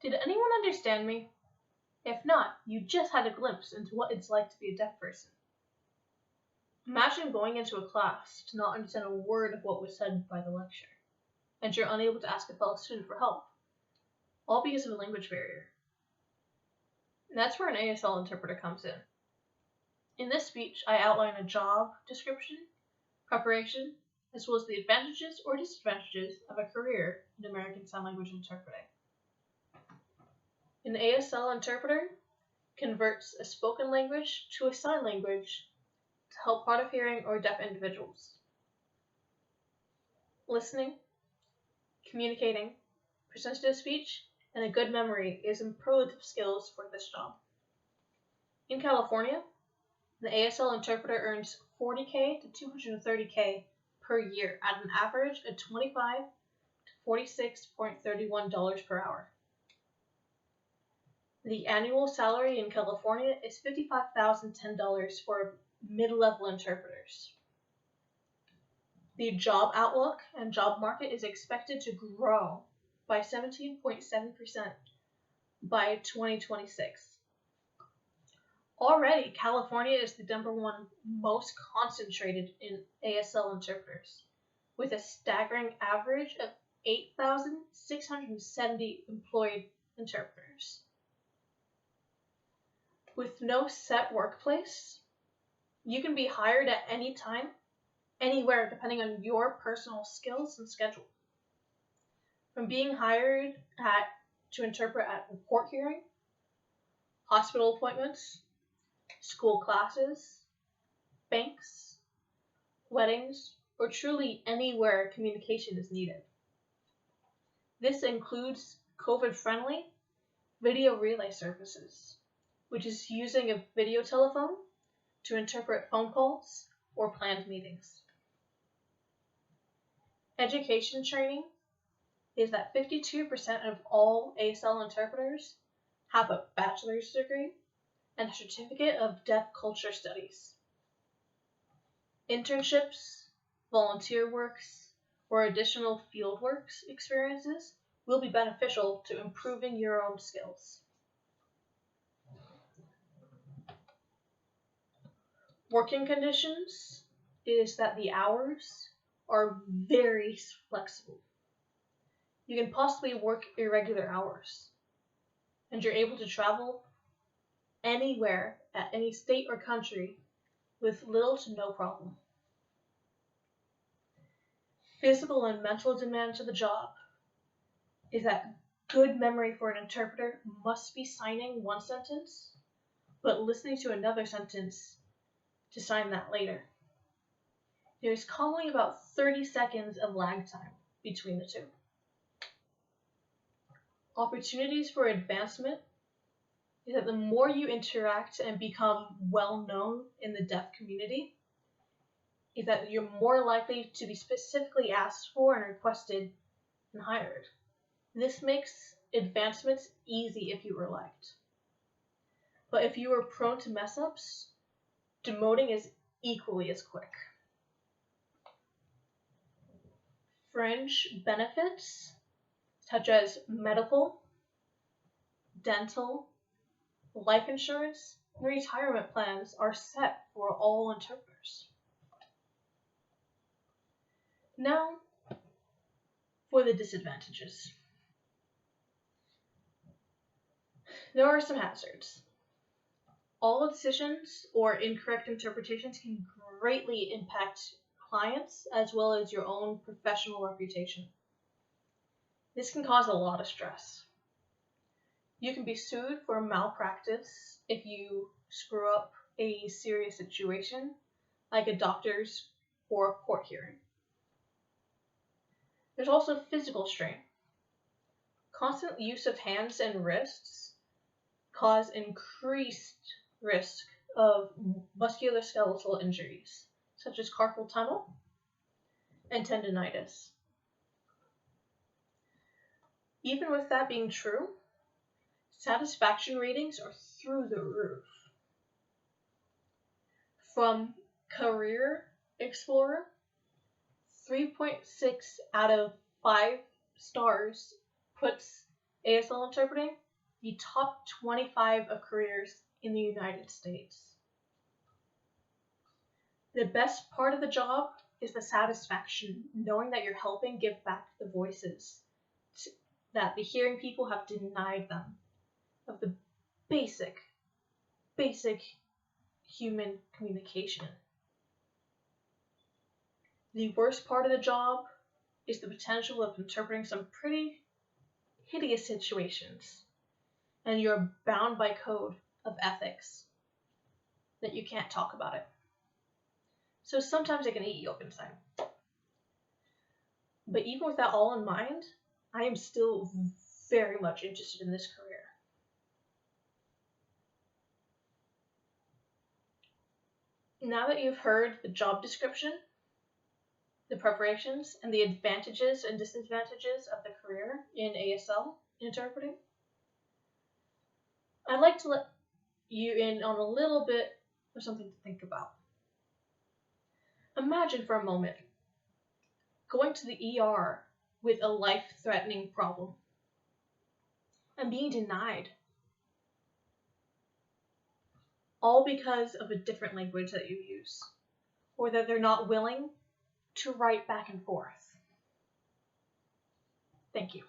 Did anyone understand me? If not, you just had a glimpse into what it's like to be a deaf person. Imagine going into a class to not understand a word of what was said by the lecturer, and you're unable to ask a fellow student for help, all because of a language barrier. And that's where an ASL interpreter comes in. In this speech, I outline a job description, preparation, as well as the advantages or disadvantages of a career in American Sign Language interpreting. An ASL interpreter converts a spoken language to a sign language to help hard of hearing or deaf individuals. Listening, communicating, presentative speech, and a good memory is imperative skills for this job. In California, the ASL interpreter earns $40K to $230K per year at an average of $25 to $46.31 per hour. The annual salary in California is $55,010 for mid-level interpreters. The job outlook and job market is expected to grow by 17.7% by 2026. Already, California is the #1 most concentrated in ASL interpreters, with a staggering average of 8,670 employed interpreters. With no set workplace, you can be hired at any time, anywhere, depending on your personal skills and schedule. From being hired to interpret at a court hearing, hospital appointments, school classes, banks, weddings, or truly anywhere communication is needed. This includes COVID-friendly video relay services, which is using a video telephone to interpret phone calls or planned meetings. Education training is that 52% of all ASL interpreters have a bachelor's degree and a certificate of deaf culture studies. Internships, volunteer works, or additional fieldwork experiences will be beneficial to improving your own skills. Working conditions is that the hours are very flexible. You can possibly work irregular hours, and you're able to travel anywhere at any state or country with little to no problem. Physical and mental demands of the job is that good memory for an interpreter must be signing one sentence, but listening to another sentence to sign that later. There's commonly about 30 seconds of lag time between the two. Opportunities for advancement is that the more you interact and become well known in the deaf community, is that you're more likely to be specifically asked for and requested and hired. This makes advancements easy if you were liked. But if you are prone to mess ups, demoting is equally as quick. Fringe benefits, such as medical, dental, life insurance, and retirement plans are set for all interpreters. Now, for the disadvantages. There are some hazards. All decisions or incorrect interpretations can greatly impact clients as well as your own professional reputation. This can cause a lot of stress. You can be sued for malpractice if you screw up a serious situation, like a doctor's or a court hearing. There's also physical strain. Constant use of hands and wrists cause increased risk of musculoskeletal injuries, such as carpal tunnel and tendinitis. Even with that being true, satisfaction ratings are through the roof. From Career Explorer, 3.6 out of 5 stars puts ASL interpreting, the top 25 of careers in the United States. The best part of the job is the satisfaction, knowing that you're helping give back the voices that the hearing people have denied them of the basic human communication. The worst part of the job is the potential of interpreting some pretty hideous situations, and you're bound by code of ethics that you can't talk about it. So sometimes it can eat you up inside. But even with that all in mind, I am still very much interested in this career. Now that you've heard the job description, the preparations, and the advantages and disadvantages of the career in ASL interpreting, I'd like to let you in on a little bit of something to think about. Imagine for a moment going to the ER with a life-threatening problem and being denied, all because of a different language that you use, or that they're not willing to write back and forth. Thank you.